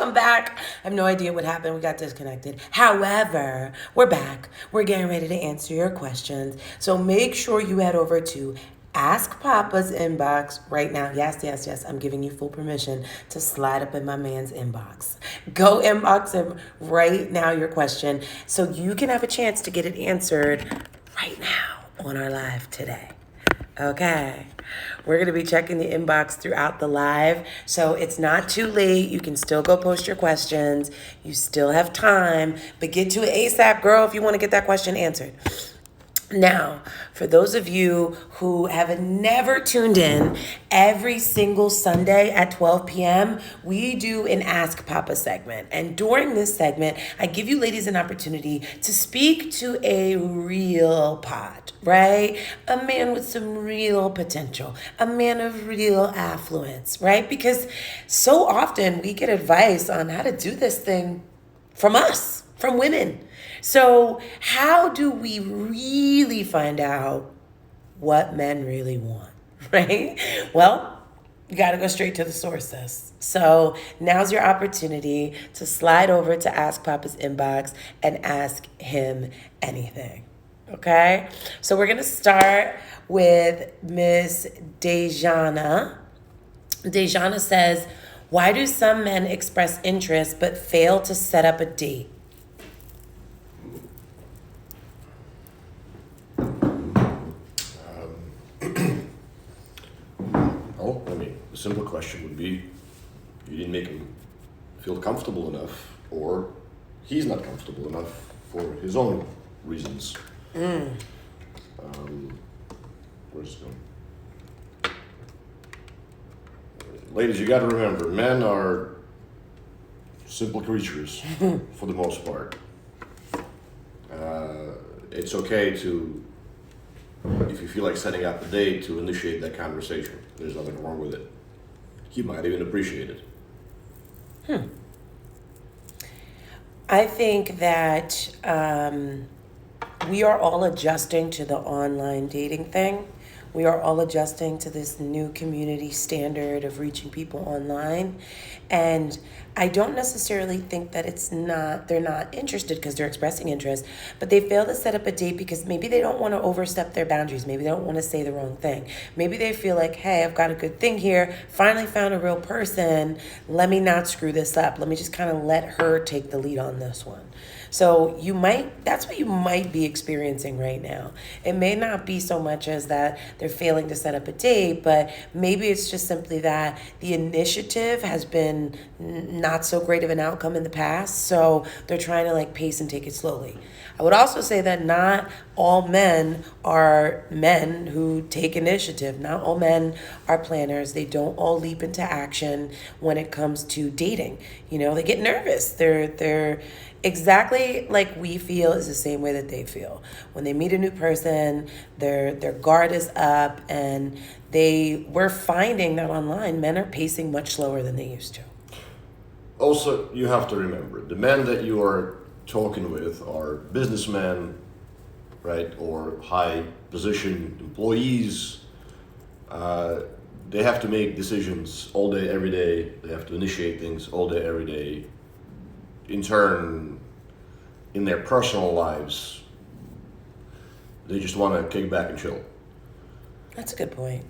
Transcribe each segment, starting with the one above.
Welcome back. I have no idea what happened. We got disconnected. However, we're back. We're getting ready to answer your questions. So make sure you head over to Ask Papa's inbox right now. Yes, yes, yes. I'm giving you full permission to slide up in my man's inbox. Go inbox him right now your question so you can have a chance to get it answered right now on our live today. Okay. We're going to be checking the inbox throughout the live. So it's not too late. You can still go post your questions. You still have time, but get to it ASAP, girl, if you want to get that question answered. Now, for those of you who have never tuned in, every single Sunday at 12 p.m., we do an Ask Papa segment. And during this segment, I give you ladies an opportunity to speak to a real pod, right? A man with some real potential, a man of real affluence, right? Because so often we get advice on how to do this thing from us, from women. So how do we really find out what men really want, right? Well, you got to go straight to the sources. So now's your opportunity to slide over to Ask Papa's inbox and ask him anything. Okay? So we're going to start with Miss Dejana. Dejana says, why do some men express interest but fail to set up a date? The simple question would be, you didn't make him feel comfortable enough, or he's not comfortable enough for his own reasons. Where's it going? Ladies, you got to remember, men are simple creatures for the most part. It's okay to, if you feel like setting up a date, to initiate that conversation. There's nothing wrong with it. He might even appreciate it. I think that we are all adjusting to the online dating thing. We are all adjusting to this new community standard of reaching people online. And I don't necessarily think that they're not interested because they're expressing interest, but they fail to set up a date because maybe they don't want to overstep their boundaries. Maybe they don't want to say the wrong thing. Maybe they feel like, hey, I've got a good thing here. Finally found a real person. Let me not screw this up. Let me just kind of let her take the lead on this one. So that's what you might be experiencing right now. It may not be so much as that they're failing to set up a date, but maybe it's just simply that the initiative has been not so great of an outcome in the past. So they're trying to pace and take it slowly. I would also say that not all men are men who take initiative. Not all men are planners. They don't all leap into action when it comes to dating. They get nervous. They're exactly like we feel is the same way that they feel. When they meet a new person, their guard is up, and we're finding that online men are pacing much slower than they used to. Also, you have to remember, the men that you are talking with are businessmen, right, or high position employees. They have to make decisions all day, every day. They have to initiate things all day, every day. In turn, in their personal lives, they just want to kick back and chill. That's a good point.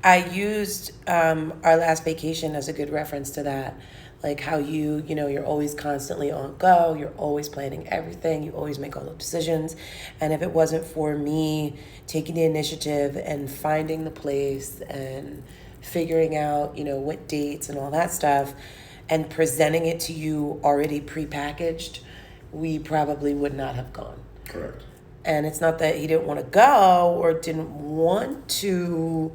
I used our last vacation as a good reference to that. Like how you're always constantly on go. You're always planning everything. You always make all the decisions. And if it wasn't for me taking the initiative and finding the place and figuring out, what dates and all that stuff, and presenting it to you already prepackaged, we probably would not have gone. Correct. And it's not that he didn't want to go or didn't want to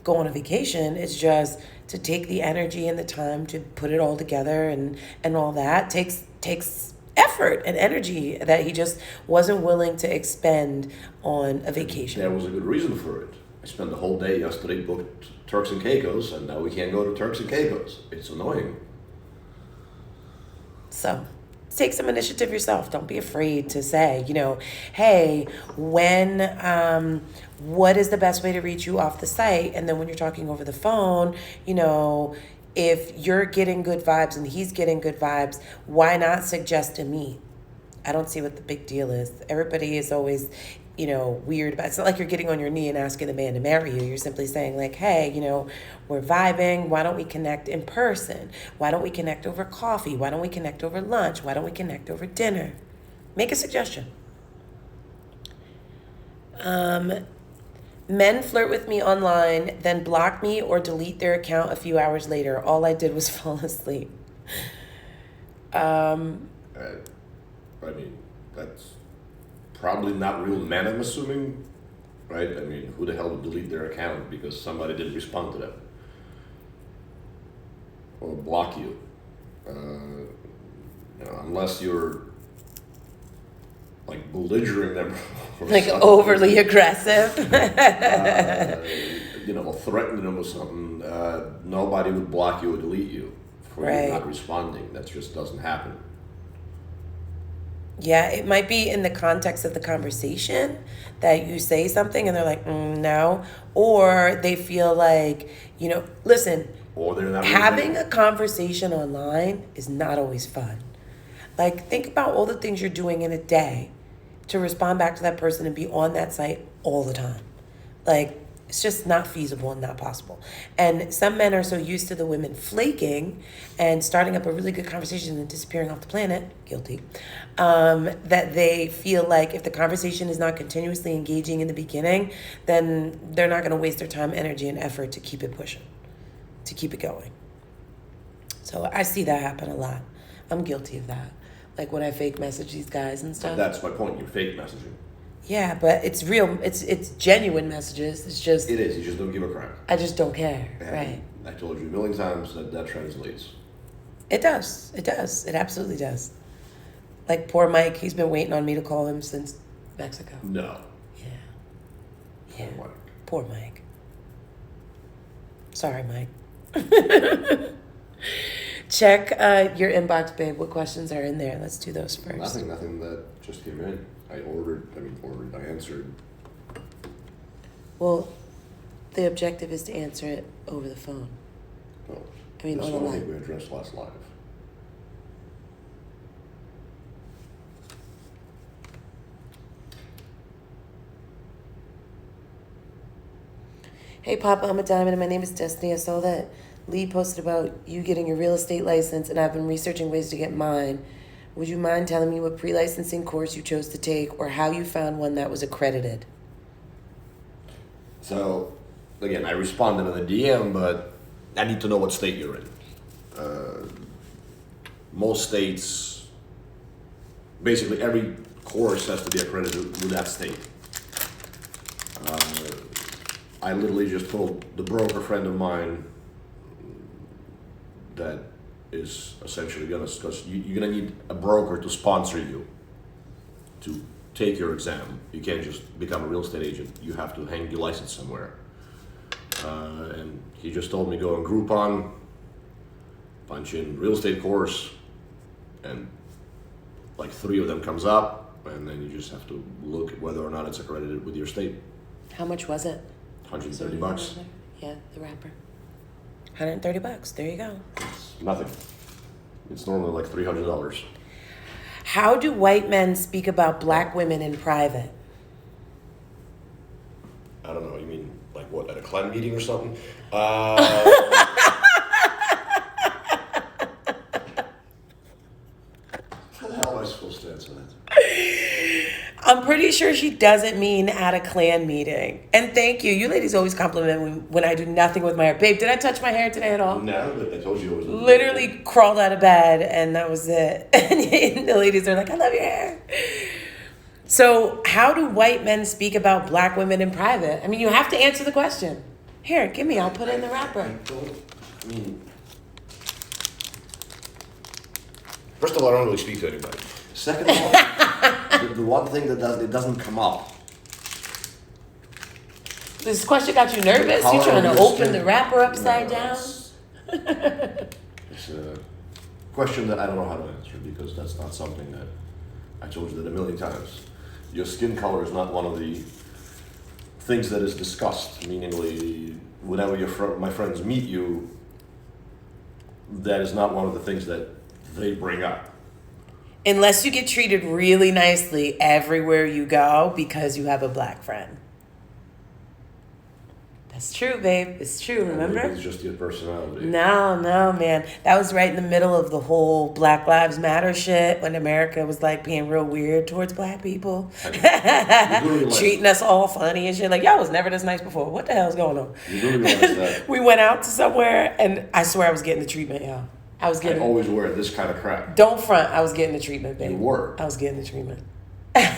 go on a vacation. It's just to take the energy and the time to put it all together and all that takes effort and energy that he just wasn't willing to expend on a vacation. There was a good reason for it. I spent the whole day yesterday booked Turks and Caicos, and now we can't go to Turks and Caicos. It's annoying. So take some initiative yourself. Don't be afraid to say, hey, what is the best way to reach you off the site? And then when you're talking over the phone, if you're getting good vibes and he's getting good vibes, why not suggest a meet? I don't see what the big deal is. Everybody is always, weird about it. It's not like you're getting on your knee and asking the man to marry you. You're simply saying like, hey, we're vibing. Why don't we connect in person? Why don't we connect over coffee? Why don't we connect over lunch? Why don't we connect over dinner? Make a suggestion. Men flirt with me online, then block me or delete their account a few hours later. All I did was fall asleep. I mean, that's probably not real men, I'm assuming, right? I mean, who the hell would delete their account because somebody didn't respond to them? Or block you. Unless you're like belligerent them or Like something. overly aggressive. Or threatening them or something. Nobody would block you or delete you for Right. you not responding. That just doesn't happen. Yeah, it might be in the context of the conversation that you say something and they're like, no. Or they feel like, listen, Or they're not having a conversation online is not always fun. Like, think about all the things you're doing in a day to respond back to that person and be on that site all the time. Like, it's just not feasible and not possible. And some men are so used to the women flaking and starting up a really good conversation and disappearing off the planet, guilty, that they feel like if the conversation is not continuously engaging in the beginning, then they're not going to waste their time, energy, and effort to keep it pushing, to keep it going. So I see that happen a lot. I'm guilty of that. Like when I fake message these guys and stuff. That's my point. You're fake messaging. Yeah, but it's real. It's genuine messages. It's just. It is. You just don't give a crap. I just don't care. And right. I told you a million times that translates. It does. It does. It absolutely does. Like poor Mike, he's been waiting on me to call him since Mexico. No. Yeah. Yeah. Poor Mike. Poor Mike. Sorry, Mike. Check your inbox, babe. What questions are in there? Let's do those first. Nothing that just came in. I answered. Well, the objective is to answer it over the phone. No. I mean, this on the one I line. think we addressed last live. Hey, Papa, I'm a diamond, and my name is Destiny. I saw that Lee posted about you getting your real estate license, and I've been researching ways to get mine. Would you mind telling me what pre-licensing course you chose to take or how you found one that was accredited? So, again, I responded in the DM, but I need to know what state you're in. Most states, basically every course has to be accredited with that state. I literally just told the broker friend of mine that is essentially because you're gonna need a broker to sponsor you to take your exam. You can't just become a real estate agent. You have to hang your license somewhere. And he just told me go on Groupon, punch in real estate course, and like 3 of them comes up, and then you just have to look at whether or not it's accredited with your state. How much was it? $130. Yeah, the wrapper. $130. There you go. It's nothing. It's normally like $300. How do white men speak about black women in private? I don't know. You mean like what, at a clan meeting or something? How the hell am I supposed to answer that? I'm pretty sure she doesn't mean at a clan meeting. And thank you. You ladies always compliment me when I do nothing with my hair. Babe, did I touch my hair today at all? No, but I told you it was Literally crawled out of bed and that was it. And the ladies are like, I love your hair. So how do white men speak about black women in private? I mean, you have to answer the question. Here, give me. I'll put it in the wrapper. I mean, first of all, I don't really speak to anybody. Second of all, the one thing that doesn't come up. This question got you nervous? You trying to open the wrapper upside down? It's a question that I don't know how to answer because that's not something that I told you that a million times. Your skin color is not one of the things that is discussed. Meaningly, whenever my friends meet you, that is not one of the things that they bring up. Unless you get treated really nicely everywhere you go because you have a black friend. That's true, babe. It's true, remember? Maybe it's just your personality. No, man. That was right in the middle of the whole Black Lives Matter shit when America was like being real weird towards black people. Treating us all funny and shit. Like, y'all was never this nice before. What the hell's going on? You do realize that. We went out to somewhere and I swear I was getting the treatment, y'all. I always wear this kind of crap. Don't front. I was getting the treatment, babe. You were. I was getting the treatment. But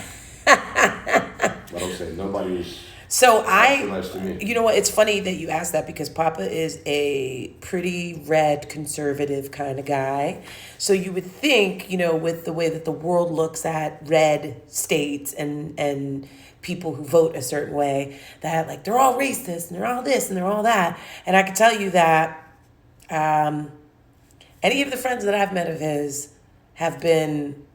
I'm saying nobody was. So nice to me. You know what? It's funny that you asked that because Papa is a pretty red conservative kind of guy. So you would think, with the way that the world looks at red states and people who vote a certain way, that like they're all racist and they're all this and they're all that. And I can tell you that any of the friends that I've met of his have been,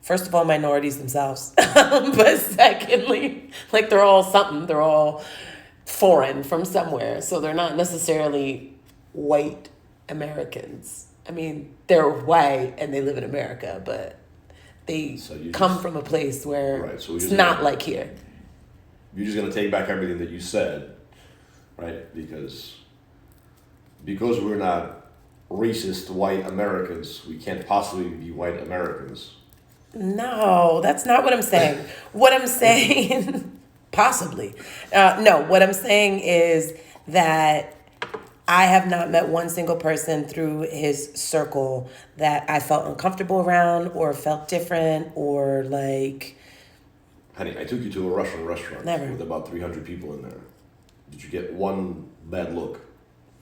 first of all, minorities themselves. But secondly, like they're all something. They're all foreign from somewhere. So they're not necessarily white Americans. I mean, they're white and they live in America, but they come from a place where it's not like here. You're just going to take back everything that you said, right? Because we're not racist white Americans, we can't possibly be white Americans. No, that's not what I'm saying. What I'm saying, possibly. No, what I'm saying is that I have not met one single person through his circle that I felt uncomfortable around or felt different or like... Honey, I took you to a Russian restaurant with about 300 people in there. Did you get one bad look?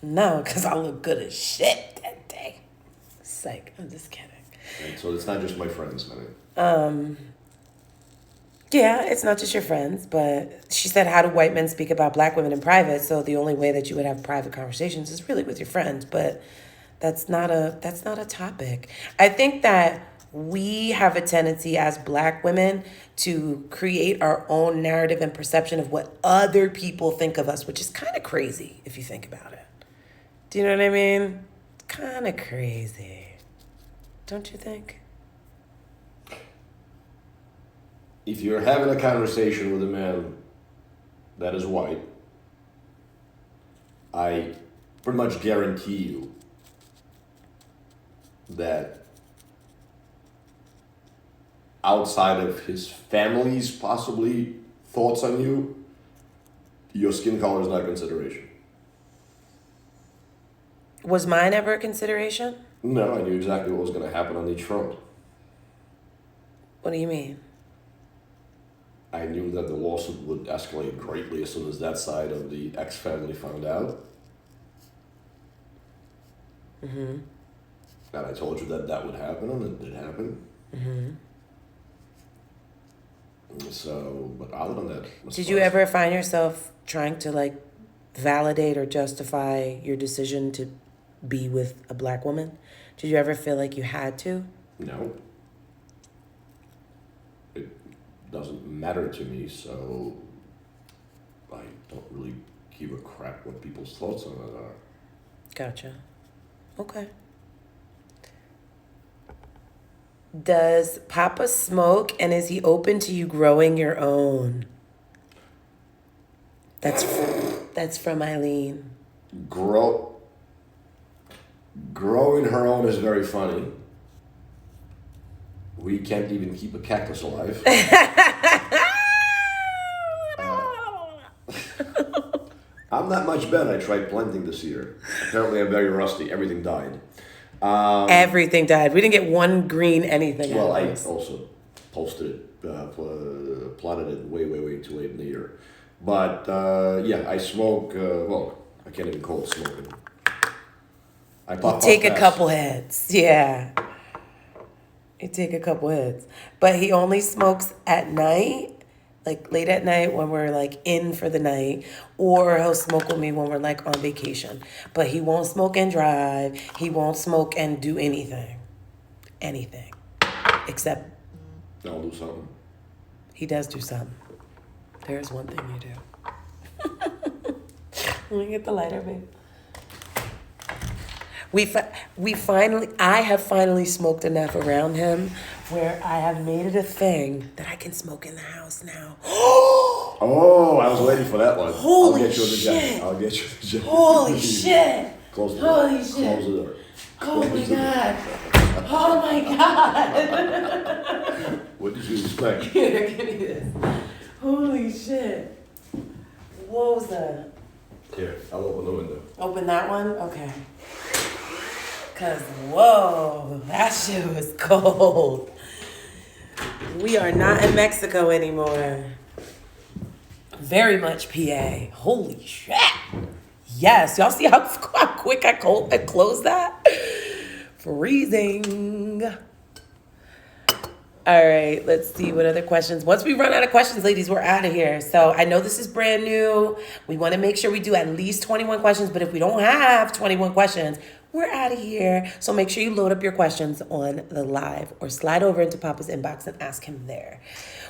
No, because I look good as shit that day. Psych, I'm just kidding. Right, so it's not just my friends, man. Yeah, it's not just your friends, but she said, how do white men speak about black women in private? So the only way that you would have private conversations is really with your friends, but that's not a topic. I think that we have a tendency as black women to create our own narrative and perception of what other people think of us, which is kind of crazy if you think about it. Do you know what I mean? Kind of crazy. Don't you think? If you're having a conversation with a man that is white, I pretty much guarantee you that outside of his family's possibly thoughts on you, your skin color is not a consideration. Was mine ever a consideration? No, I knew exactly what was going to happen on each front. What do you mean? I knew that the lawsuit would escalate greatly as soon as that side of the ex-family found out. Mm-hmm. And I told you that would happen, and it did happen. Mm-hmm. So, but other than that... Did you ever find yourself trying to, like, validate or justify your decision to be with a black woman? Did you ever feel like you had to? No. It doesn't matter to me, so I don't really give a crap what people's thoughts on it are. Gotcha. Okay. Does Papa smoke, and is he open to you growing your own? That's from Eileen. Growing her own is very funny. We can't even keep a cactus alive. I'm not much better. I tried planting this year. Apparently I'm very rusty. Everything died. Everything died. We didn't get one green anything. Well, I also posted it, plotted it way too late in the year. But yeah, I smoke. Well, I can't even call it smoking. I pop take a couple heads. Yeah. You take a couple hits. But he only smokes at night, like late at night when we're like in for the night, or he'll smoke with me when we're like on vacation. But he won't smoke and drive. He won't smoke and do anything. Anything. Except... I'll do something. He does do something. There's one thing you do. Let me get the lighter, babe. I have finally smoked enough around him where I have made it a thing that I can smoke in the house now. Oh, I was waiting for that one. Holy I'll get you the shit. jacket. I'll get you the jacket. Holy shit. Close the door. Holy shit. Close the door. Oh my god. Oh my god. What did you expect? Here, give me this. Holy shit. What was that? Here, I'll open the window. Open that one? Okay. Cause whoa, that shit was cold. We are not in Mexico anymore. Very much PA. Holy shit. Yes, y'all see how quick I closed that? Freezing. All right, let's see what other questions. Once we run out of questions, ladies, we're out of here. So I know this is brand new. We want to make sure we do at least 21 questions, but if we don't have 21 questions, we're out of here. So make sure you load up your questions on the live or slide over into Poppa's inbox and ask him there.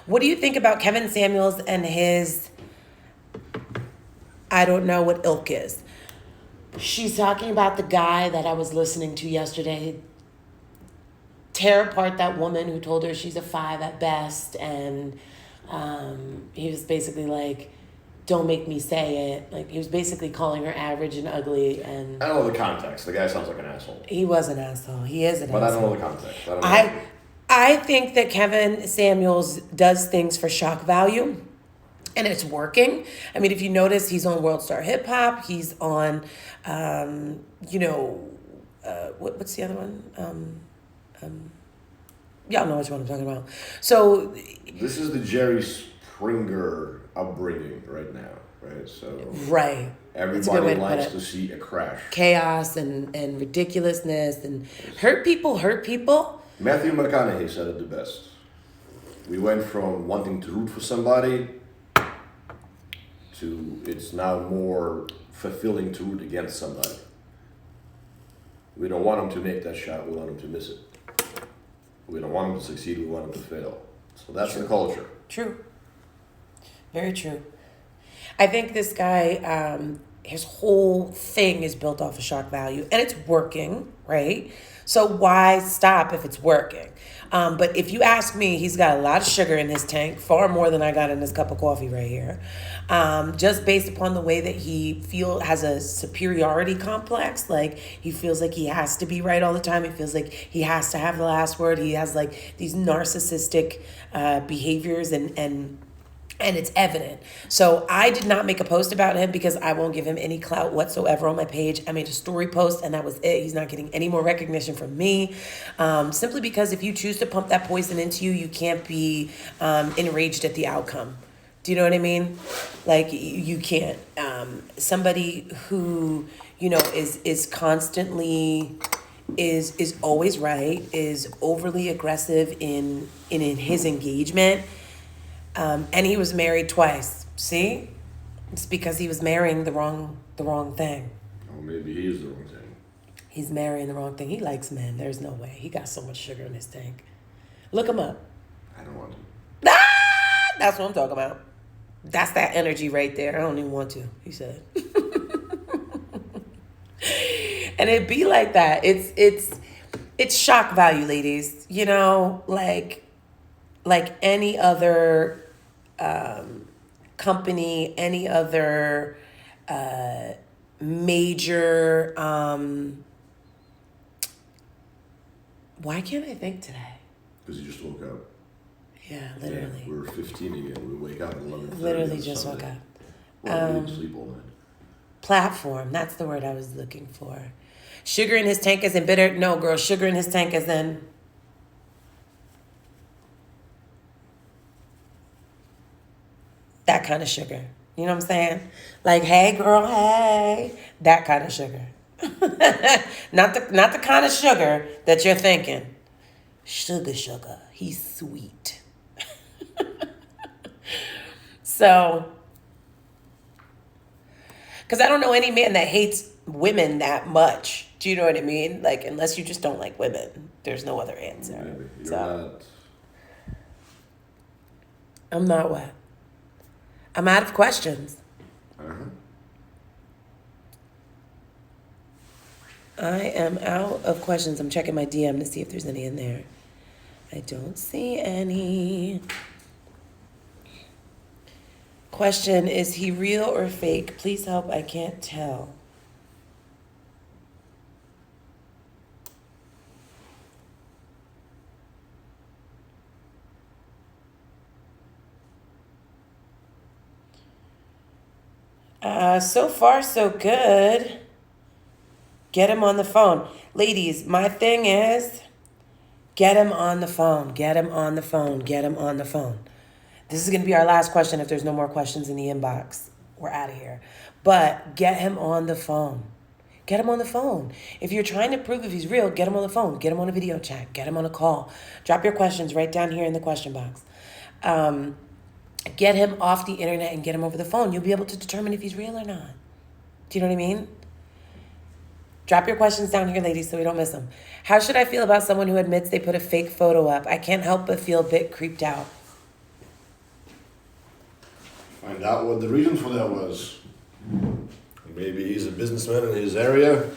What do you think about Kevin Samuels and his, I don't know what ilk is? She's talking about the guy that I was listening to yesterday tear apart that woman who told her she's a 5 at best, and he was basically like, don't make me say it. Like, he was basically calling her average and ugly, and I don't know the context. The guy sounds like an asshole. he was an asshole. He is an But asshole. I don't know the context. I don't know. I think that Kevin Samuels does things for shock value, and it's working. I mean, if you notice, he's on World Star Hip Hop. He's on, what's the other one? Y'all know which one I'm talking about. So This is the Jerry Springer upbringing right now, right? So right. That's a good way everybody to put likes it. to see a crash. Chaos and ridiculousness and hurt people. Matthew McConaughey said it the best. We went from wanting to root for somebody to it's now more fulfilling to root against somebody. We don't want them to make that shot, we want them to miss it. We don't want them to succeed, we want them to fail. So that's the culture. True. Very true. I think this guy, his whole thing is built off of shock value, and it's working, right? So why stop if it's working? But if you ask me, he's got a lot of sugar in his tank, far more than I got in this cup of coffee right here. Just based upon the way that he has a superiority complex. Like, he feels like he has to be right all the time. He feels like he has to have the last word. He has like these narcissistic behaviors, and it's evident. So I did not make a post about him because I won't give him any clout whatsoever on my page. I made a story post, and that was it. He's not getting any more recognition from me. Simply because if you choose to pump that poison into you, you can't be enraged at the outcome. Do you know what I mean? Like, you can't. Somebody who, is constantly is always right, is overly aggressive in his engagement. And he was married twice. See? It's because he was marrying the wrong thing. Or maybe he is the wrong thing. He's marrying the wrong thing. He likes men. There's no way. He got so much sugar in his tank. Look him up. I don't want to. Ah! That's what I'm talking about. That's that energy right there. I don't even want to, he said. And it be like that. It's shock value, ladies. Like any other company, any other major, why can't I think today? Because you just woke up. Yeah, literally. Yeah, we were 15 again. We wake up at 11:30. Literally just woke up. Well, we didn't sleep all night. Platform, that's the word I was looking for. Sugar in his tank isn't bitter. No, girl, sugar in his tank is in that kind of sugar. You know what I'm saying? Like, hey, girl, hey. That kind of sugar. Not the kind of sugar that you're thinking. Sugar. He's sweet. So, because I don't know any man that hates women that much. Do you know what I mean? Like, unless you just don't like women, there's no other answer. Maybe. You're So, not. I'm not what? I'm out of questions. Uh-huh. I am out of questions. I'm checking my DM to see if there's any in there. I don't see any. Question, is he real or fake? Please help, I can't tell. So far, so good. Get him on the phone. Ladies, my thing is get him on the phone. Get him on the phone. Get him on the phone. This is going to be our last question if there's no more questions in the inbox. We're out of here. But get him on the phone. Get him on the phone. If you're trying to prove if he's real, get him on the phone. Get him on a video chat. Get him on a call. Drop your questions right down here in the question box. Get him off the internet and get him over the phone. You'll be able to determine if he's real or not. Do you know what I mean? Drop your questions down here, ladies, so we don't miss them. How should I feel about someone who admits they put a fake photo up? I can't help but feel a bit creeped out. Find out what the reason for that was. Maybe he's a businessman in his area,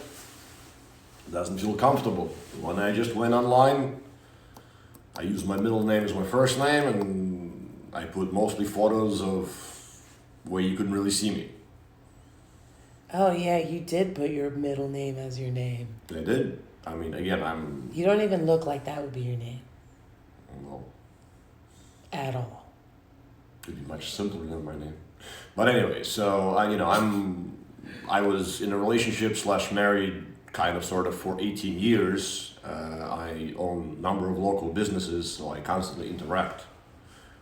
doesn't feel comfortable. When I just went online, I used my middle name as my first name, and I put mostly photos of where you couldn't really see me. Oh, yeah, you did put your middle name as your name. I did. I mean, again, You don't even look like that would be your name. Well, At all. could be much simpler than my name. But anyway, so I was in a relationship / married kind of sort of for 18 years. I own a number of local businesses, so I constantly interact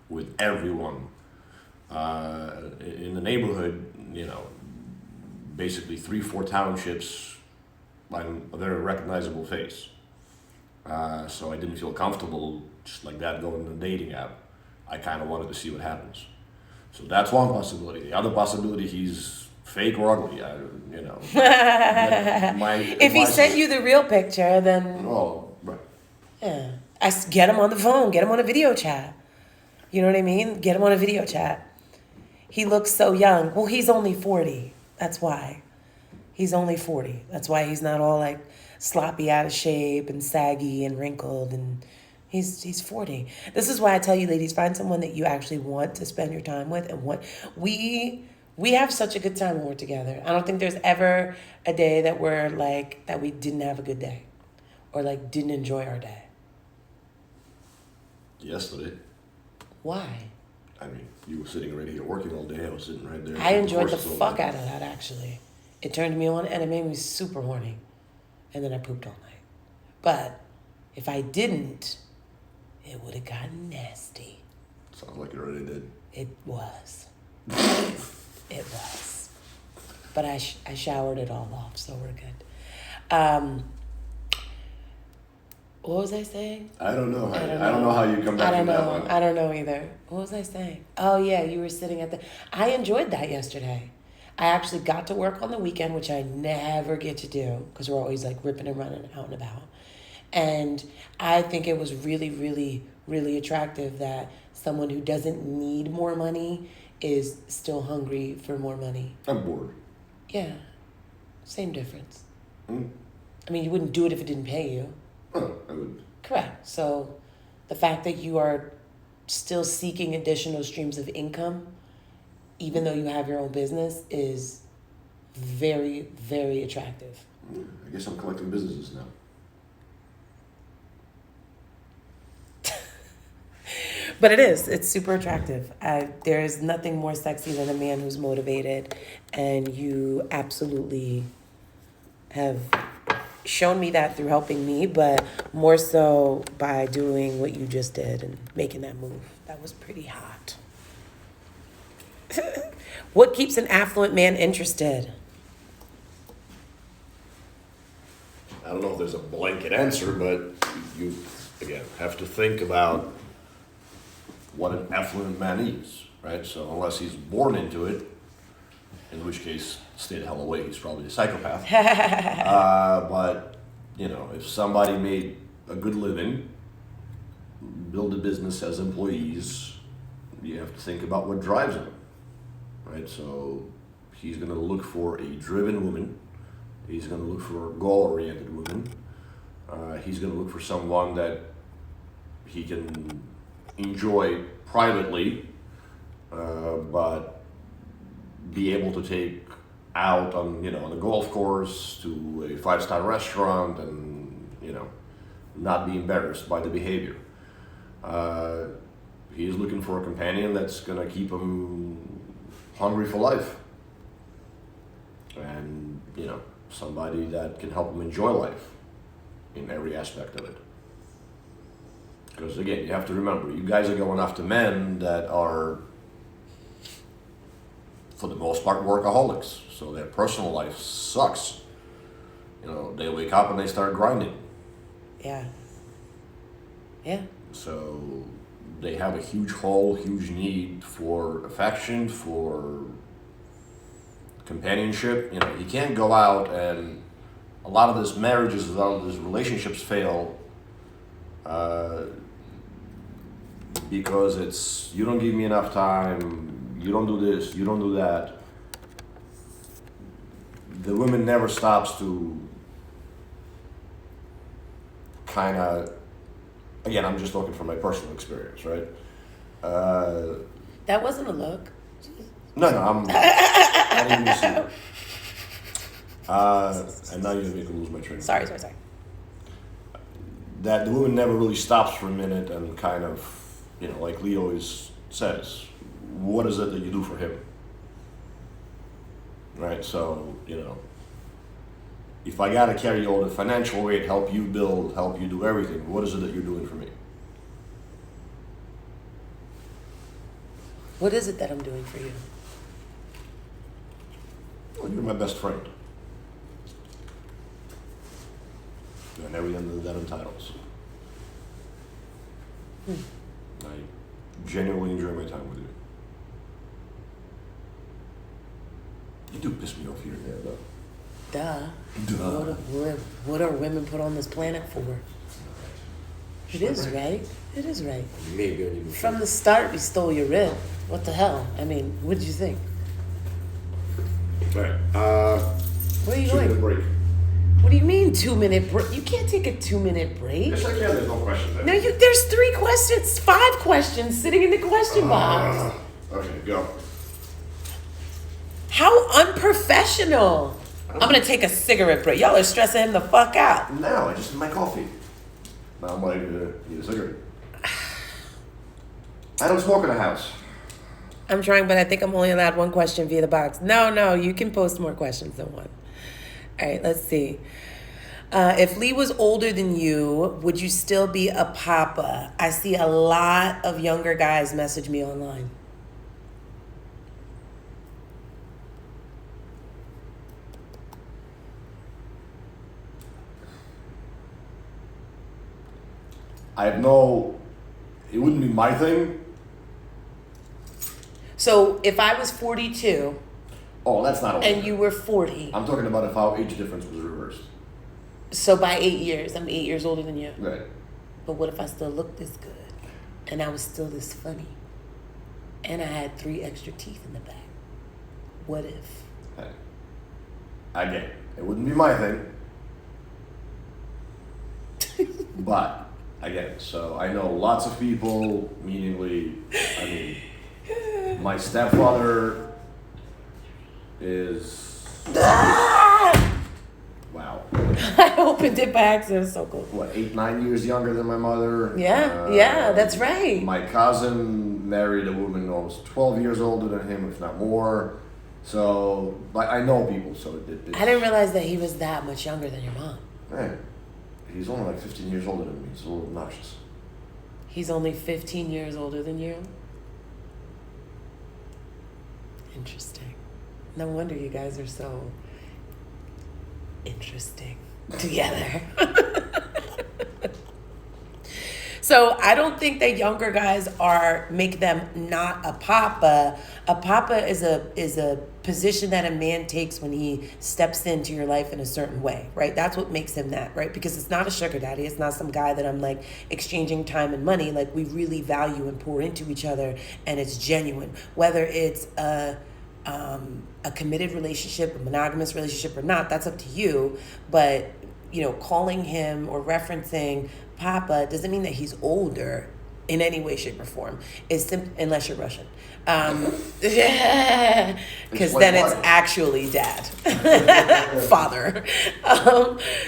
with everyone in the neighborhood. Basically 3-4 townships. I'm a very recognizable face. So I didn't feel comfortable just like that going to a dating app. I kind of wanted to see what happens. So that's one possibility. The other possibility, he's fake or ugly. If he sent you the real picture, then... Oh, right. Yeah. Get him on the phone. Get him on a video chat. You know what I mean? Get him on a video chat. He looks so young. Well, he's only 40. That's why. He's only 40. That's why he's not all like sloppy, out of shape and saggy and wrinkled, and he's 40. This is why I tell you, ladies, find someone that you actually want to spend your time with, and we have such a good time when we're together. I don't think there's ever a day that we're like that we didn't have a good day or like didn't enjoy our day. Yesterday. Why? I mean, you were sitting right here working all day. I was sitting right there. I enjoyed the fuck out of that, actually. It turned me on and it made me super horny. And then I pooped all night. But if I didn't, it would have gotten nasty. Sounds like you already did. It was. It was. But I showered it all off, so we're good. What was I saying? I don't know. I don't know how you come back from that one. I don't know either. What was I saying? Oh, yeah, you were sitting at I enjoyed that yesterday. I actually got to work on the weekend, which I never get to do because we're always like ripping and running out and about. And I think it was really, really, really attractive that someone who doesn't need more money is still hungry for more money. I'm bored. Yeah. Same difference. I mean, you wouldn't do it if it didn't pay you. Oh, I would. Correct. So the fact that you are still seeking additional streams of income, even though you have your own business, is very, very attractive. I guess I'm collecting businesses now. But it is. It's super attractive. There is nothing more sexy than a man who's motivated, and you absolutely have shown me that through helping me, but more so by doing what you just did and making that move. That was pretty hot. What keeps an affluent man interested? I don't know if there's a blanket answer, but you, again, have to think about what an affluent man is, right? So unless he's born into it, in which case, stay the hell away, he's probably a psychopath. But, if somebody made a good living, build a business, has employees, you have to think about what drives him, right? So he's going to look for a driven woman, He's going to look for a goal-oriented woman. He's going to look for someone that he can enjoy privately, but be able to take out on on a golf course, to a five-star restaurant, and not be embarrassed by the behavior. He's looking for a companion that's going to keep him hungry for life, and somebody that can help him enjoy life in every aspect of it. Because again, you have to remember, you guys are going after men that are, for the most part, workaholics. So their personal life sucks. They wake up and they start grinding. Yeah. Yeah. So they have a huge hole, huge need for affection, for companionship. You can't go out, and a lot of these marriages, a lot of these relationships fail because it's, you don't give me enough time, you don't do this, you don't do that. The woman never stops to kind of, again, I'm just talking from my personal experience, right? That wasn't a look. No, I'm not even listening. And now you're going to make me lose my train of thought. Sorry. That the woman never really stops for a minute and kind of, like Lee always says, what is it that you do for him? Right? So, if I got to carry all the financial weight, help you build, help you do everything, what is it that you're doing for me? What is it that I'm doing for you? Well, you're my best friend. And everything that entitles. I genuinely enjoy my time with you. You do piss me off here and there, though. Duh. What are women put on this planet for? It is right. It is right. Maybe I need to. From the start, we stole your rib. What the hell? I mean, what did you think? All right. Where are you 2 minute going? break. What do you mean 2-minute break? You can't take a 2-minute break. Yes, I can. There's no question there. No, there's 3 questions, 5 questions sitting in the question box. Okay, go. How unprofessional. I'm gonna take a cigarette break. Y'all are stressing him the fuck out. No, I just had my coffee. Now I'm ready to eat a cigarette. I don't smoke in the house. I'm trying, but I think I'm only allowed 1 question via the box. No, you can post more questions than 1. All right, let's see. If Lee was older than you, would you still be a papa? I see a lot of younger guys message me online. It wouldn't be my thing. So if I was 42 Oh, that's not okay. and you were 40, I'm talking about if our age difference was reversed. so by 8 years, I'm 8 years older than you. Right. But what if I still looked this good and I was still this funny and I had 3 extra teeth in the back? What if? Hey. Again, it wouldn't be my thing. But, again, so I know lots of people, meaningly, my stepfather is... Wow. I opened it by accident. It's so cool. What, 8-9 years younger than my mother? Yeah, that's right. My cousin married a woman almost 12 years older than him, if not more. So, I know people, so I didn't realize that he was that much younger than your mom. Man, he's only like 15 years older than me. It's a little obnoxious. He's only 15 years older than you? Interesting. No wonder you guys are so interesting together. So I don't think that younger guys make them not a papa. A papa is a position that a man takes when he steps into your life in a certain way, right? That's what makes him that, right? Because it's not a sugar daddy. It's not some guy that I'm like exchanging time and money. Like, we really value and pour into each other, and it's genuine. Whether it's a a committed relationship, a monogamous relationship or not, that's up to you. But, calling him or referencing Papa doesn't mean that he's older in any way, shape, or form. Unless you're Russian. Because then it's actually dad, father.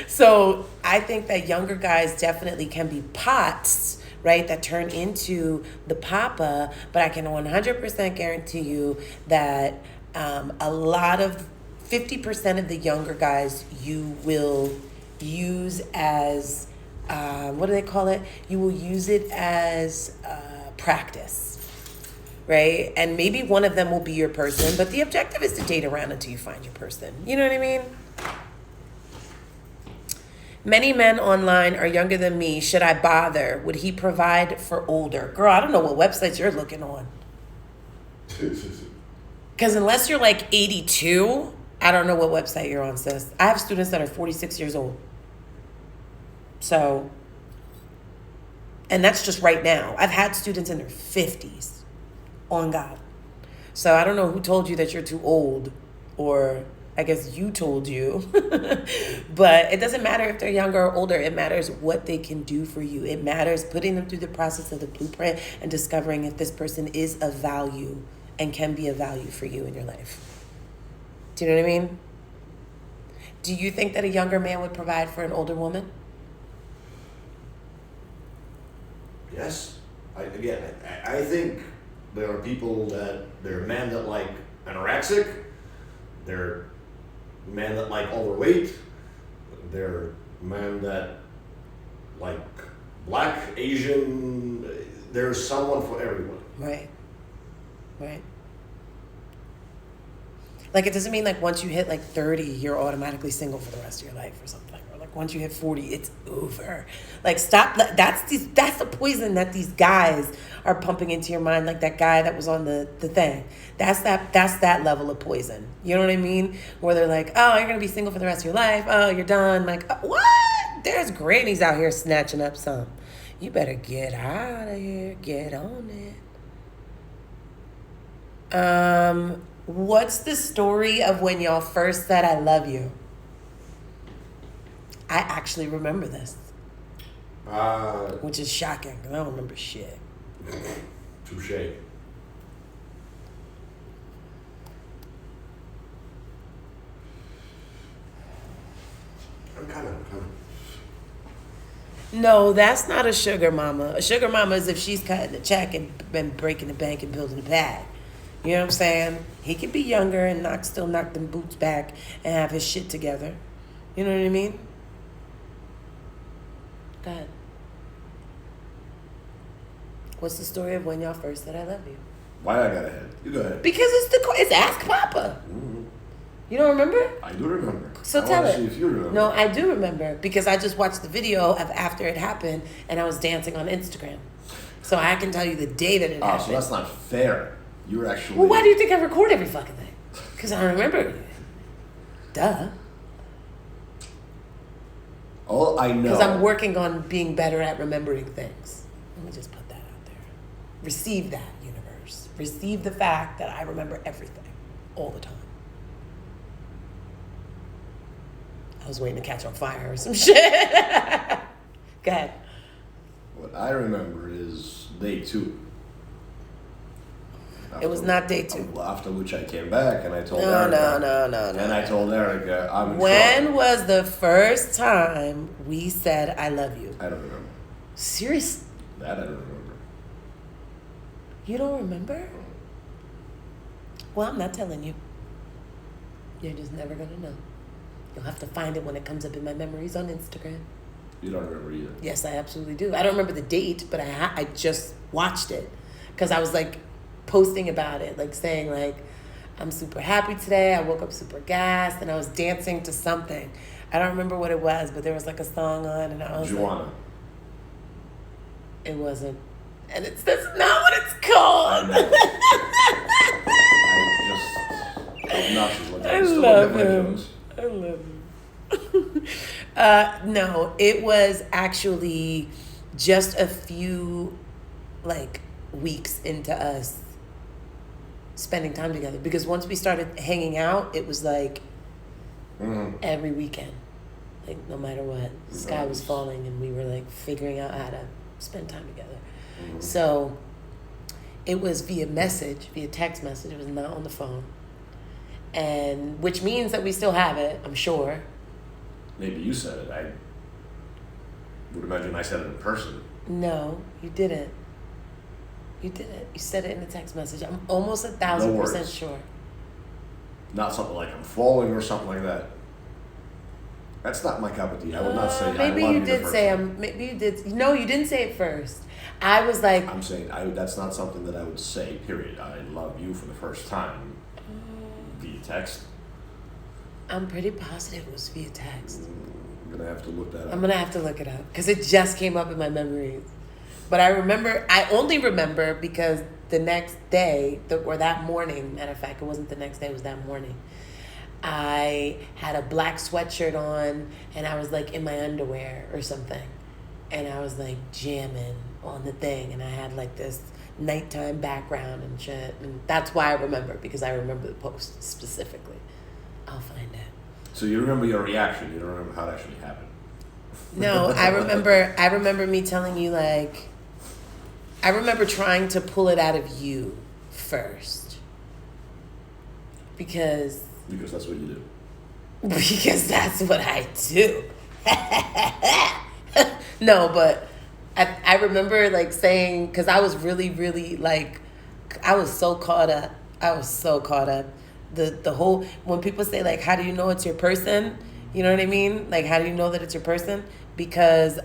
So I think that younger guys definitely can be pots, right, that turn into the Papa, but I can 100% guarantee you that a lot of 50% of the younger guys you will use as what do they call it? You will use it as practice, right? And maybe one of them will be your person, but the objective is to date around until you find your person. You know what I mean? Many men online are younger than me. Should I bother? Would he provide for older? Girl, I don't know what websites you're looking on. Because unless you're like 82, I don't know what website you're on, sis. I have students that are 46 years old. So, and that's just right now. I've had students in their 50s, on God. So I don't know who told you that you're too old, or I guess you told you. But it doesn't matter if they're younger or older. It matters what they can do for you. It matters putting them through the process of the blueprint and discovering if this person is of value and can be of value for you in your life. Do you know what I mean? Do you think that a younger man would provide for an older woman? Yes. I think there are people there are men that like anorexic, there are men that like overweight, there are men that like black, Asian, there's someone for everyone. Right. Like, it doesn't mean like once you hit like 30, you're automatically single for the rest of your life or something. Or like once you hit 40, it's over. Like, stop. That's the poison that these guys are pumping into your mind. Like that guy that was on the thing. That's that level of poison. You know what I mean? Where they're like, oh, you're going to be single for the rest of your life. Oh, you're done. Like, what? There's grannies out here snatching up some. You better get out of here. Get on it. What's the story of when y'all first said I love you? I actually remember this. Which is shocking, because I don't remember shit. Touche. I'm kind of. No, that's not a sugar mama. A sugar mama is if she's cutting the check and breaking the bank and building a bag. You know what I'm saying? He could be younger and still knock them boots back and have his shit together. You know what I mean? Go ahead. What's the story of when y'all first said I love you? Why I got ahead? You go ahead. Because it's Ask Papa. Mm-hmm. You don't remember? I do remember. So tell it. See if you remember. No, I do remember because I just watched the video of after it happened and I was dancing on Instagram. So I can tell you the day that it happened. So that's not fair. You were actually... Well, why do you think I record every fucking thing? Because I don't remember anything. Duh. All I know... Because I'm working on being better at remembering things. Let me just put that out there. Receive that, universe. Receive the fact that I remember everything. All the time. I was waiting to catch on fire or some shit. Go ahead. What I remember is day 2. It was not day 2. After which I came back and I told No. And I told Erica, I'm in When trouble. was the first time we said I love you? I don't remember. Serious? That I don't remember. You don't remember? Well, I'm not telling you. You're just never going to know. You'll have to find it when it comes up in my memories on Instagram. You don't remember either? Yes, I absolutely do. I don't remember the date, but I just watched it. Because I was like posting about it, like saying like, I'm super happy today. I woke up super gassed and I was dancing to something. I don't remember what it was, but there was like a song on and I was Juana. like, it wasn't. And that's not what it's called. I love him. I love him. No, it was actually just a few like weeks into us spending time together. Because once we started hanging out, it was like every weekend. Like, no matter what, the sky was falling, and we were like figuring out how to spend time together. So it was via text message. It was not on the phone, and which means that we still have it, I'm sure. Maybe you said it. I would imagine I said it in person. No, you didn't. You didn't. You said it in the text message. I'm almost 1,000% sure. Not something like I'm falling or something like that. That's not my cup of tea. I would not say maybe I love you you did the say first I'm. Maybe you did. No, you didn't say it first. I was like. I'm saying that's not something that I would say. Period. I love you for the first time via text. I'm pretty positive it was via text. I'm gonna have to look that up. I'm gonna have to look it up because it just came up in my memories. But I only remember because the next day, or that morning, matter of fact, it wasn't the next day, it was that morning. I had a black sweatshirt on and I was like in my underwear or something. And I was like jamming on the thing and I had like this nighttime background and shit. And that's why I remember, because I remember the post specifically. I'll find it. So you remember your reaction, you don't remember how it actually happened. No, I remember me telling you, like, I remember trying to pull it out of you first. Because that's what you do. Because that's what I do. No, but I remember, like, saying, because I was really, really, like, I was so caught up. The whole, when people say, like, how do you know it's your person? You know what I mean? Like, how do you know that it's your person? Because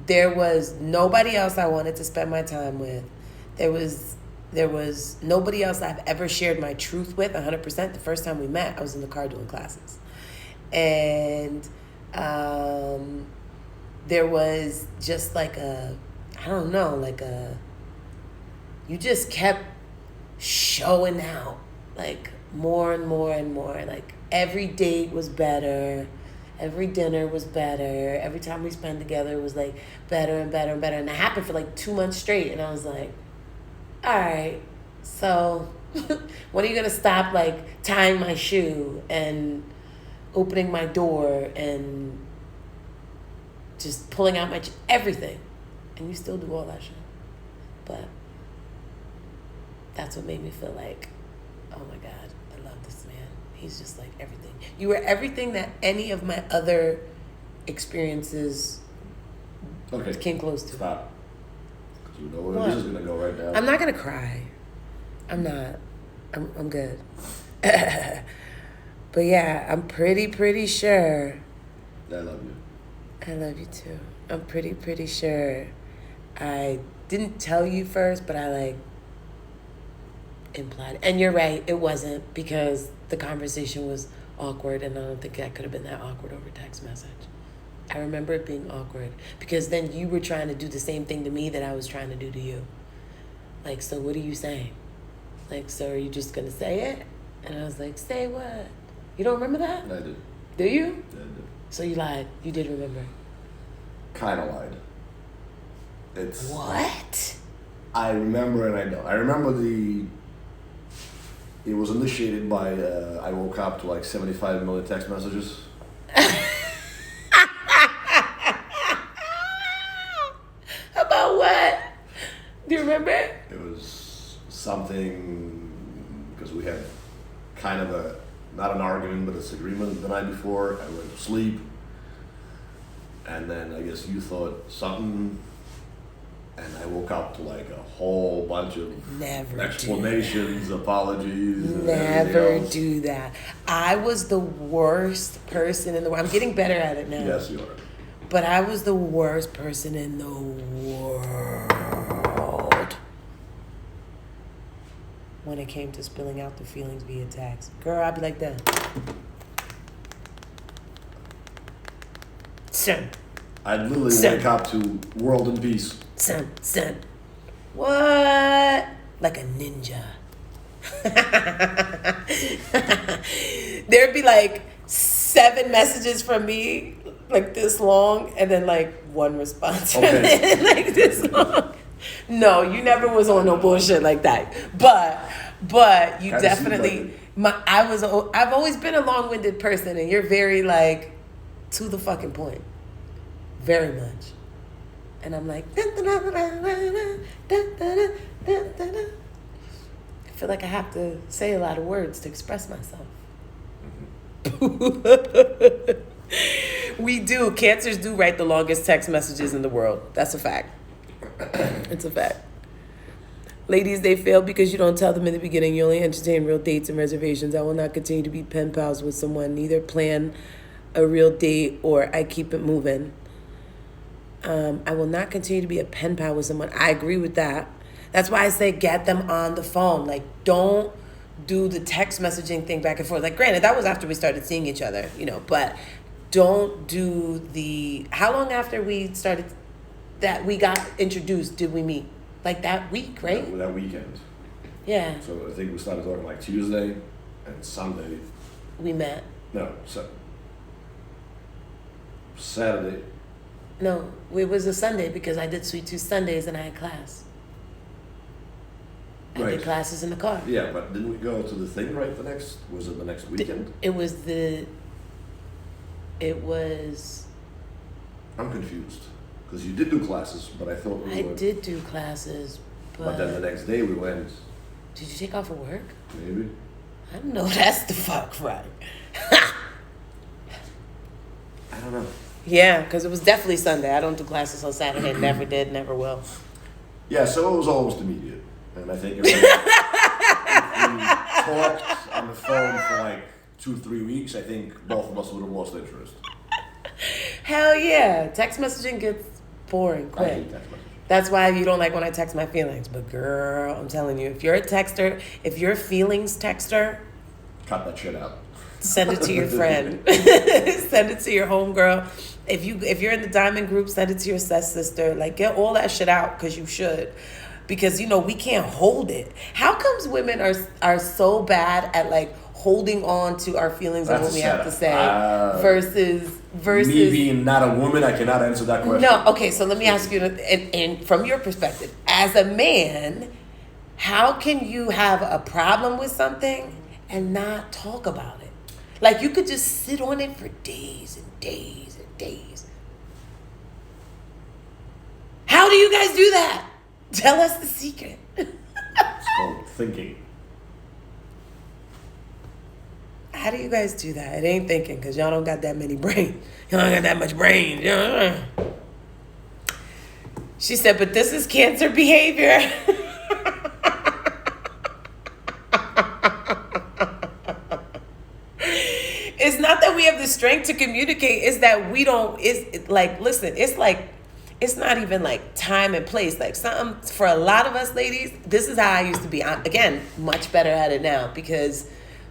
there was nobody else I wanted to spend my time with. There was nobody else I've ever shared my truth with 100%. The first time we met, I was in the car doing classes. And there was just like you just kept showing out, like, more and more and more. Like, every date was better. Every dinner was better. Every time we spent together was, like, better and better and better. And it happened for, like, 2 months straight. And I was like, all right, so when are you going to stop, like, tying my shoe and opening my door and just pulling out everything? And you still do all that shit. But that's what made me feel like, oh my God, I love this man. He's just like everything. You were everything that any of my other experiences came close to. Stop. You know where this is going to go right now. I'm not going to cry. I'm not. I'm good. But yeah, I'm pretty sure. I love you. I love you too. I'm pretty sure. I didn't tell you first, but I, like, implied. And you're right, it wasn't, because the conversation was awkward, and I don't think that could have been that awkward over text message. I remember it being awkward because then you were trying to do the same thing to me that I was trying to do to you. Like, so what are you saying? Like, so are you just gonna say it? And I was like, say what? You don't remember that? I did. Do you? Yeah, I did. So you lied. You did remember. Kind of lied. It's what? I remember, and I don't. I remember it was initiated by, I woke up to like 75 million text messages. About what? Do you remember? It was something, because we had kind of not an argument, but a disagreement the night before. I went to sleep. And then I guess you thought something, and I woke up to like a whole bunch of explanations, apologies. Never do that. I was the worst person in the world. I'm getting better at it now. Yes, you are. But I was the worst person in the world when it came to spilling out the feelings via text. Girl, I'd be like that. Son. I'd literally wake up to world and peace. Son. What? Like a ninja. There'd be like 7 messages from me, like this long, and then like 1 response. Okay. Like this long. No, you never was on no bullshit like that. But you Kinda definitely. seemed like I've always been a long-winded person, and you're very like to the fucking point, very much. And I'm like, I feel like I have to say a lot of words to express myself. We do. Cancers do write the longest text messages in the world. That's a fact. It's a fact. Ladies, they fail because you don't tell them in the beginning. You only entertain real dates and reservations. I will not continue to be pen pals with someone. Neither plan a real date or I keep it moving. I will not continue to be a pen pal with someone. I agree with that. That's why I say get them on the phone. Like, don't do the text messaging thing back and forth. Like, granted, that was after we started seeing each other, but don't do the... How long after we started that we got introduced did we meet? Like that week, right? That weekend. Yeah. So I think we started talking like Tuesday and Sunday. We met. No, Saturday. No, it was a Sunday because I did Sweet Tooth Sundays and I had class. I did classes in the car. Yeah, but didn't we go to the thing was it the next weekend? It was... I'm confused. Because you did do classes, but I thought we were... I did do classes, But then the next day we went... Did you take off for work? Maybe. I know that's the fuck right. I don't know. Yeah, because it was definitely Sunday. I don't do classes on Saturday. Never did, never will. Yeah, so it was almost immediate. And I think if we talked on the phone for like 2-3 weeks, I think both of us would have lost interest. Hell yeah. Text messaging gets boring I quick. hate text messaging. That's why you don't like when I text my feelings. But girl, I'm telling you, if you're a texter, if you're a feelings texter, Cut that shit out. send it to your friend. Send it to your homegirl. If you're in the diamond group, send it to your sister. Like, get all that shit out because you should. Because, we can't hold it. How comes women are so bad at, like, holding on to our feelings and what we have to say versus... Me being not a woman, I cannot answer that question. No, okay, so let me ask you, and from your perspective, as a man, how can you have a problem with something and not talk about it? Like, you could just sit on it for days and days and days. How do you guys do that? Tell us the secret. It's called thinking. How do you guys do that? It ain't thinking, because y'all don't got that many brains. Y'all don't got that much brain. She said, but this is Cancer behavior. It's not that we have the strength to communicate. It's that we don't. It's like, listen, it's like, it's not even like time and place. Like, something for a lot of us ladies, this is how I used to be. Again, much better at it now because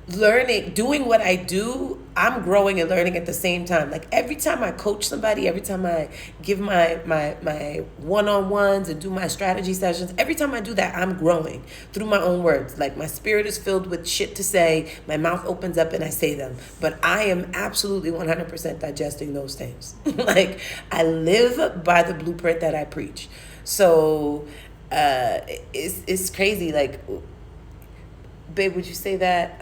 doing what I do, I'm growing and learning at the same time. Like, every time I coach somebody, every time I give my one-on-ones and do my strategy sessions, every time I do that, I'm growing through my own words. Like, my spirit is filled with shit to say. My mouth opens up and I say them. But I am absolutely 100% digesting those things. Like, I live by the blueprint that I preach. So it's crazy. Like, babe, would you say that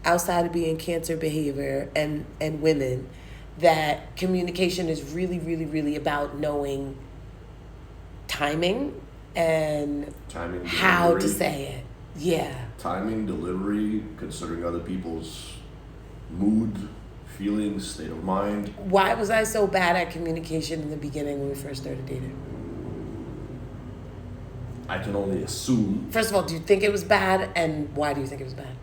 outside of being Cancer behavior and women, that communication is really, really, really about knowing timing and how to say it? Yeah. Timing, delivery, considering other people's mood, feelings, state of mind. Why was I so bad at communication in the beginning when we first started dating? I can only assume. First of all, do you think it was bad, and why do you think it was bad?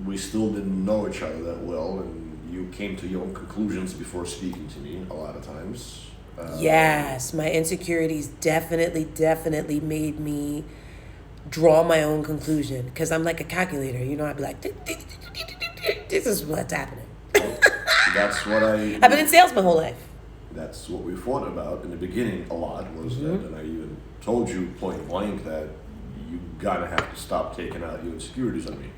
We still didn't know each other that well, and you came to your own conclusions before speaking to me a lot of times. Yes, my insecurities definitely made me draw my own conclusion because I'm like a calculator. I'd be like, this is what's happening. That's what I've been in sales my whole life. That's what we fought about in the beginning a lot, was that, and I even told you point blank that you gotta have to stop taking out your insecurities on me.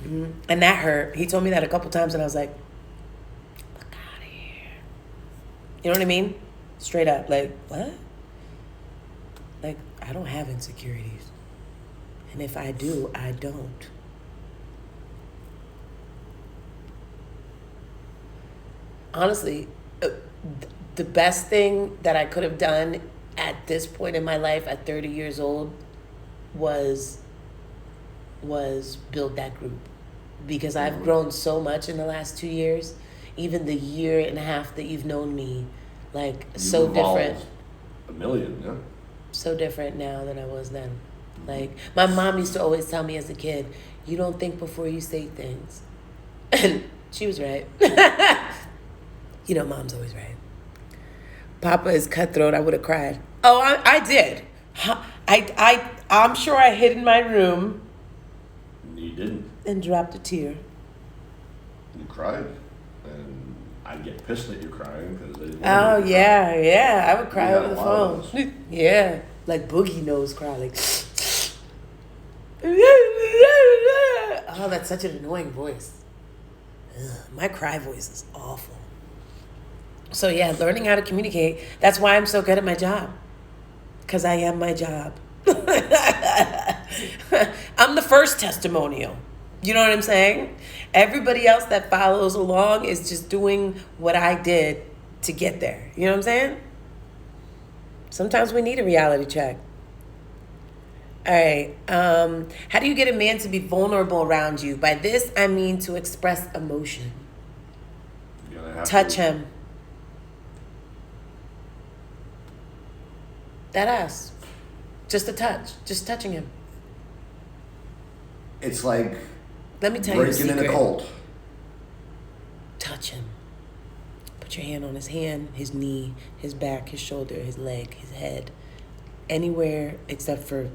Mm-hmm. And that hurt. He told me that a couple times and I was like, look out of here. You know what I mean? Straight up. Like, what? Like, I don't have insecurities. And if I do, I don't. Honestly, the best thing that I could have done at this point in my life at 30 years old was build that group, because I've grown so much in the last 2 years. Even the year and a half that you've known me, like, so different. A million, yeah. So different now than I was then. Like, my mom used to always tell me as a kid, you don't think before you say things. And she was right. You know, mom's always right. Papa is cutthroat. I would have cried. Oh, I did. I'm sure I hid in my room. You didn't. And dropped a tear. You cried. And I'd get pissed at you crying because Oh, yeah. I would cry We over had the a lot of phone. Yeah. Like Boogie Nose cry. Like, oh, that's such an annoying voice. Ugh, my cry voice is awful. So yeah, learning how to communicate. That's why I'm so good at my job. Because I am my job. I'm the first testimonial. You know what I'm saying? Everybody else that follows along is just doing what I did to get there. You know what I'm saying? Sometimes we need a reality check. All right. How do you get a man to be vulnerable around you? By this, I mean to express emotion. Touch him. That ass. Just a touch. Just touching him. It's like let me tell you a secret. Breaking in a cult. Touch him. Put your hand on his hand, his knee, his back, his shoulder, his leg, his head. Anywhere except for,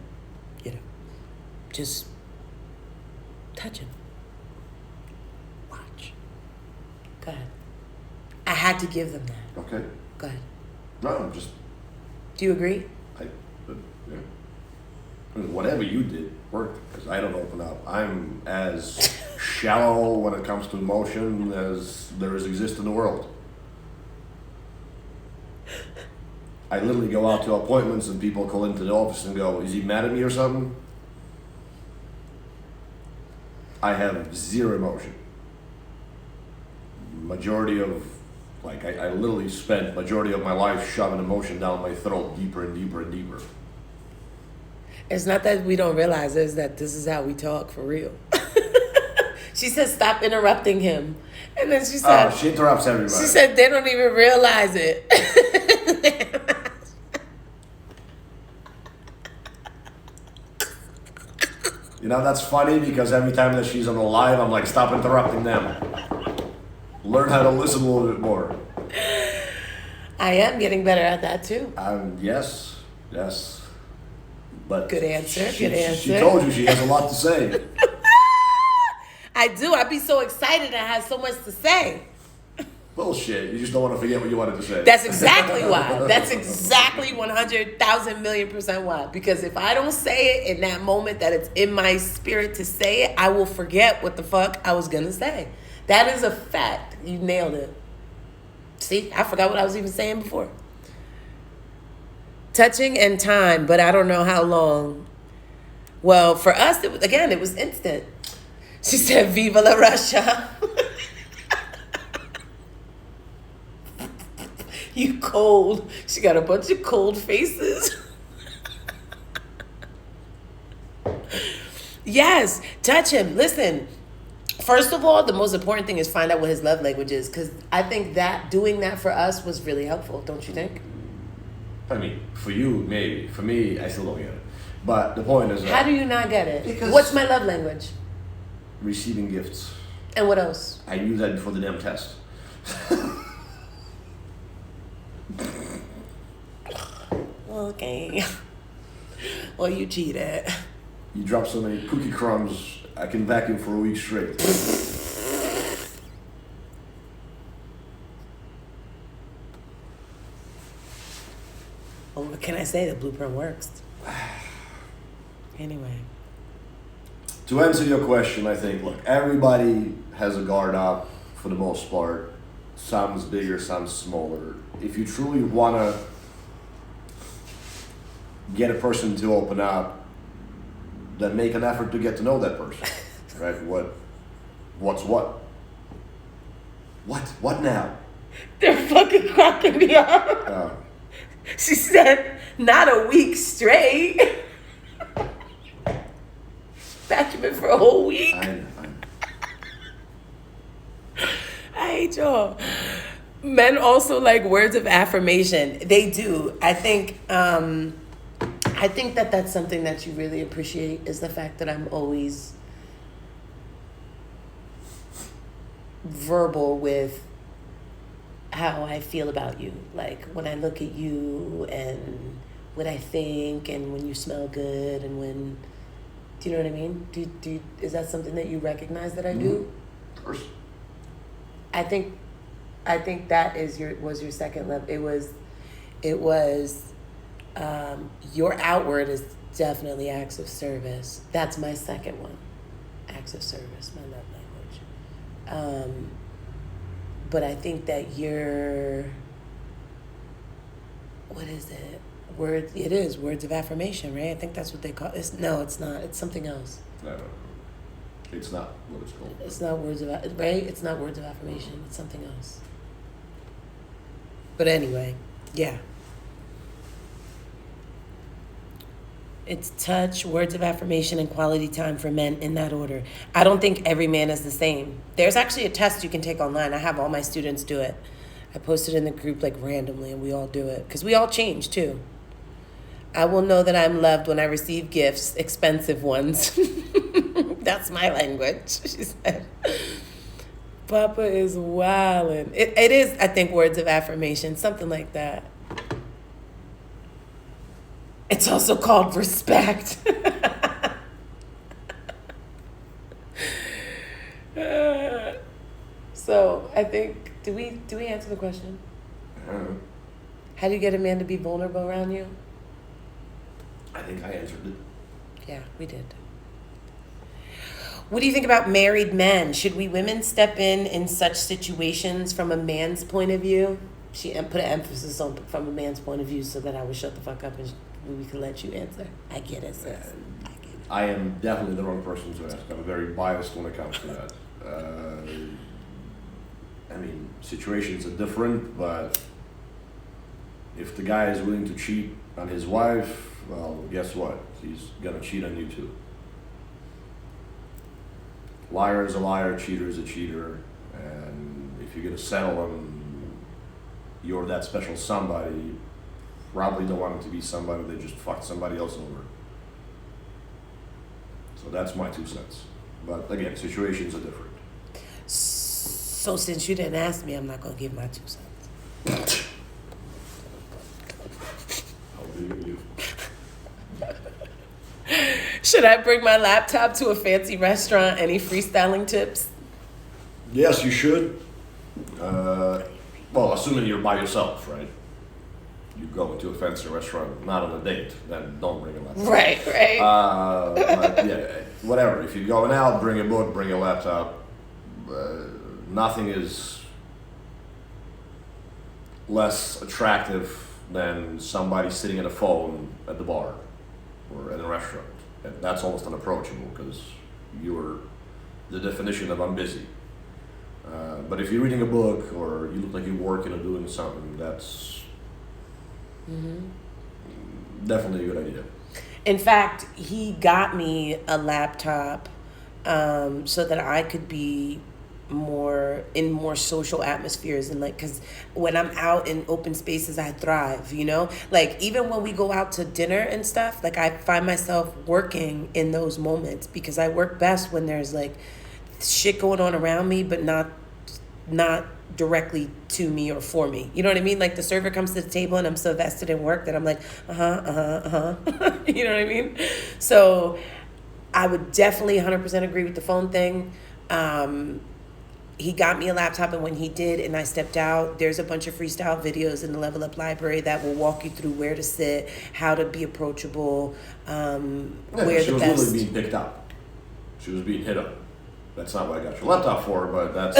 just touch him. Watch. Go ahead. I had to give them that. Okay. Go ahead. No, just. Do you agree? Yeah. I mean, whatever you did worked because I don't open up. I'm as shallow when it comes to emotion as there exist in the world. I literally go out to appointments and people call into the office and go, "Is he mad at me or something?" I have zero emotion. Majority of, I literally spent majority of my life shoving emotion down my throat deeper and deeper and deeper. It's not that we don't realize it, it's that this is how we talk for real. She said, stop interrupting him. And then she said... she interrupts everybody. She said, they don't even realize it. That's funny because every time that she's on the live, I'm like, stop interrupting them. Learn how to listen a little bit more. I am getting better at that too. Yes. But good answer. She told you she has a lot to say. I do. I'd be so excited. I have so much to say. Bullshit. You just don't want to forget what you wanted to say. That's exactly why. That's exactly 100,000,000,000% why. Because if I don't say it in that moment that it's in my spirit to say it, I will forget what the fuck I was going to say. That is a fact. You nailed it. See, I forgot what I was even saying before. Touching and time, but I don't know how long. Well, for us, it was instant. She said, Viva la Russia. You cold. She got a bunch of cold faces. Yes, touch him. Listen, first of all, the most important thing is find out what his love language is, because I think that doing that for us was really helpful, don't you think? I mean, for you, maybe. For me, I still don't get it. But the point is... How do you not get it? Because what's my love language? Receiving gifts. And what else? I knew that before the damn test. Okay. Well, you cheated. You drop so many cookie crumbs, I can vacuum for a week straight. Well, what can I say? The blueprint works. Anyway. To answer your question, I think, look, everybody has a guard up for the most part. Some's bigger, some's smaller. If you truly want to get a person to open up, then make an effort to get to know that person, right? What's what? What now? They're fucking cracking me up. She said, not a week straight. Vacuuming for a whole week. I hate y'all. Men also like words of affirmation. They do. I think that that's something that you really appreciate, is the fact that I'm always verbal with how I feel about you. Like when I look at you and what I think, and when you smell good, and when, do you know what I mean? Is that something that you recognize that I do? Of course. I think that was your second level. It was your outward is definitely acts of service. That's my second one. Acts of service, my love language. But I think that your, what is it? It is words of affirmation, right? I think that's what they call it. No, it's not. It's something else. No. It's not what it's called. It's not words of, right? It's not words of affirmation. It's something else. But anyway, yeah. It's touch, words of affirmation, and quality time for men, in that order. I don't think every man is the same. There's actually a test you can take online. I have all my students do it. I post it in the group like randomly, and we all do it. Because we all change too. I will know that I'm loved when I receive gifts, expensive ones. That's my language, she said. Papa is wildin'. It is, I think, words of affirmation, something like that. It's also called respect. So I think, do we answer the question? How do you get a man to be vulnerable around you? I think I answered it. Yeah, we did. What do you think about married men? Should we women step in such situations from a man's point of view? She put an emphasis on from a man's point of view so that I would shut the fuck up and we could let you answer. I get it, sis. I get it. I am definitely the wrong person to ask. I'm very biased when it comes to that. I mean, situations are different, but if the guy is willing to cheat on his wife, well, guess what? He's gonna cheat on you too. Liar is a liar, cheater is a cheater, and if you're gonna settle on you're that special somebody, you probably don't want it to be somebody that just fucked somebody else over. So that's my 2 cents. But again, situations are different. So since you didn't ask me, I'm not gonna give my 2 cents. How big are you? Should I bring my laptop to a fancy restaurant? Any freestyling tips? Yes, you should. Well, assuming you're by yourself, right? You go into a fancy restaurant, not on a date, then don't bring a laptop. Right. But yeah, whatever. If you're going out, bring a book, bring a laptop. Nothing is less attractive than somebody sitting at a phone at the bar or at a restaurant. And that's almost unapproachable because you're the definition of I'm busy. But if you're reading a book or you look like you're working or doing something, that's definitely a good idea. In fact, he got me a laptop so that I could be more social atmospheres, and like, because when I'm out in open spaces I thrive, you know, like even when we go out to dinner and stuff, like I find myself working in those moments because I work best when there's like shit going on around me but not directly to me or for me, you know what I mean? Like the server comes to the table and I'm so vested in work that I'm like you know what I mean? So I would definitely 100% agree with the phone thing. He got me a laptop, and when he did and I stepped out, there's a bunch of freestyle videos in the Level Up library that will walk you through where to sit, how to be approachable, where she the was best. really being picked up. She was being hit up. That's not what I got your laptop for, but that's...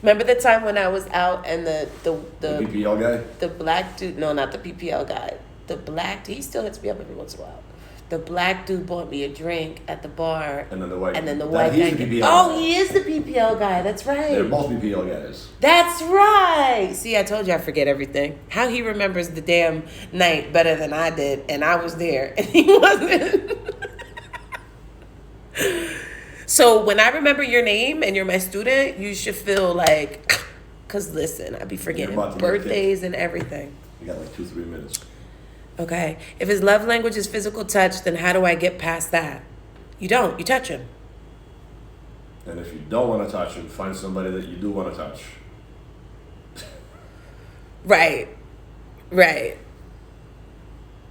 Remember the time when I was out and The PPL guy? the black dude, no, not the PPL guy. The black dude, he still hits me up every once in a while. The black dude bought me a drink at the bar. And then the white guy. The PPL Oh, guy. he is the PPL guy. That's right. They're both PPL guys. That's right. See, I told you I forget everything. How he remembers the damn night better than I did, and I was there, and he wasn't. So when I remember your name and you're my student, you should feel like, because listen, I be forgetting birthdays and everything. You got like 2-3 minutes. Okay. If his love language is physical touch, then how do I get past that? You don't. You touch him. And if you don't want to touch him, find somebody that you do want to touch. Right. Right.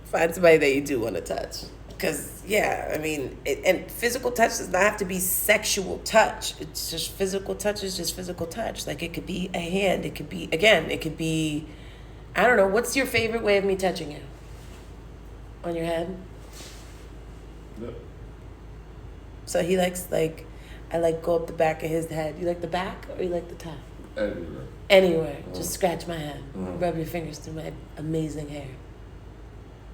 Find somebody that you do want to touch. Because, yeah, I mean, and physical touch does not have to be sexual touch. It's just physical touch is just physical touch. Like, it could be a hand. It could be, again, it could be, I don't know. What's your favorite way of me touching you? On your head? Yep. So he likes, like, I like go up the back of his head. You like the back or you like the top? Anywhere. Anywhere. Just scratch my head. Rub your fingers through my amazing hair.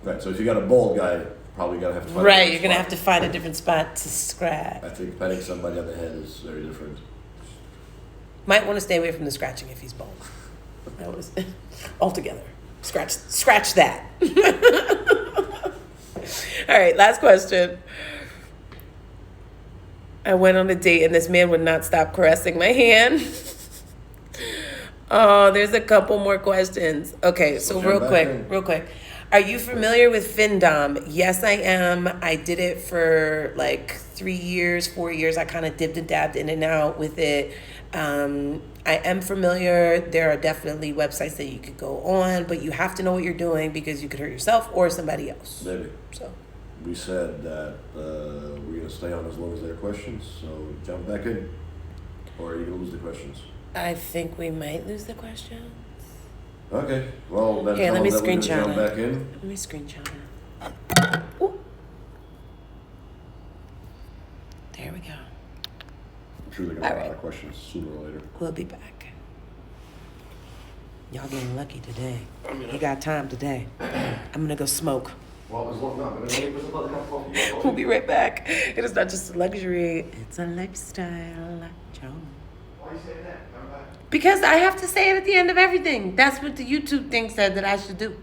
Right, so if you got a bald guy, probably gonna have to find Right, you're gonna have to find a different spot to scratch. I think petting somebody on the head is very different. Might want to stay away from the scratching if he's bald. That was altogether. Scratch that. All right, last question. I went on a date and this man would not stop caressing my hand. Oh, there's a couple more questions. Okay, so real quick. Are you familiar with Findom? Yes, I am. I did it for like 3 years, 4 years. I kind of dipped and dabbed in and out with it. I am familiar. There are definitely websites that you could go on, but you have to know what you're doing because you could hurt yourself or somebody else. Maybe. So we said that we're going to stay on as long as there are questions, so jump back in. Or are you going to lose the questions? I think we might lose the question. Okay, well, then Here, tell let me them that we're going to screenshot jump it. back in. Let me screenshot it. Ooh. There we go. I'm sure they're going to have a lot of questions sooner or later. We'll be back. Y'all getting lucky today. You got time today. I'm gonna go smoke. Well, as long as not, We'll be right back. It is not just a luxury, it's a lifestyle. Joe. Why are you saying that? Come back. Because I have to say it at the end of everything. That's what the YouTube thing said that I should do.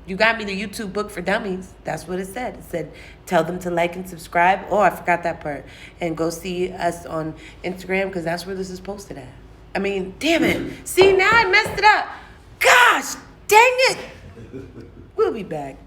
You got me the YouTube book for dummies. That's what it said. It said, tell them to like and subscribe. Oh, I forgot that part. And go see us on Instagram because that's where this is posted at. I mean, damn it. See, now I messed it up. Gosh, dang it. We'll be back.